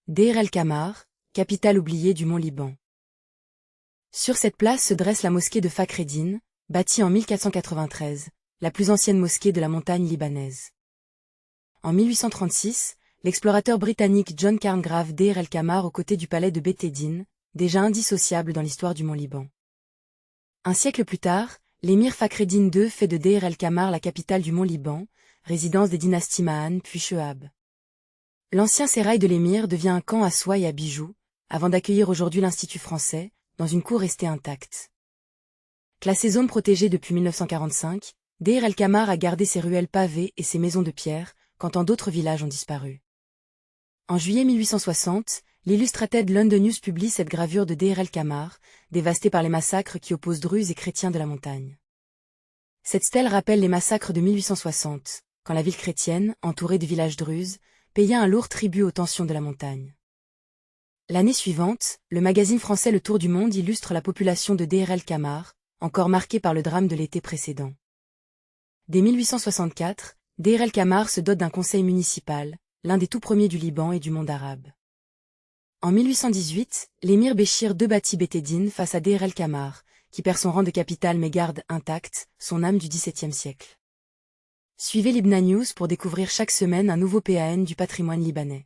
Deir el-Kamar, capitale oubliée du mont Liban. Sur cette place se dresse la mosquée de Fakhreddin, bâtie en 1493, la plus ancienne mosquée de la montagne libanaise. En 1836, l'explorateur britannique John Cairn grave Deir el-Kamar aux côtés du palais de Beth Eddin, déjà indissociable dans l'histoire du mont Liban. Un siècle plus tard, l'émir Fakhreddin II fait de Deir el-Kamar la capitale du mont Liban, résidence des dynasties Mahan puis Chehab. L'ancien sérail de l'émir devient un camp à soie et à bijoux, avant d'accueillir aujourd'hui l'Institut français, dans une cour restée intacte. Classée zone protégée depuis 1945, Deir el-Kamar a gardé ses ruelles pavées et ses maisons de pierre, quand tant d'autres villages ont disparu. En juillet 1860, l'Illustrated London News publie cette gravure de Deir el-Kamar, dévastée par les massacres qui opposent druzes et chrétiens de la montagne. Cette stèle rappelle les massacres de 1860, quand la ville chrétienne, entourée de villages druzes, paya un lourd tribut aux tensions de la montagne. L'année suivante, le magazine français Le Tour du Monde illustre la population de Deir el-Kamar, encore marquée par le drame de l'été précédent. Dès 1864, Deir el-Kamar se dote d'un conseil municipal, l'un des tout premiers du Liban et du monde arabe. En 1818, l'émir Béchir II bâtit Beth Eddin face à Deir el-Kamar, qui perd son rang de capitale mais garde intacte son âme du XVIIe siècle. Suivez Libna News pour découvrir chaque semaine un nouveau PAN du patrimoine libanais.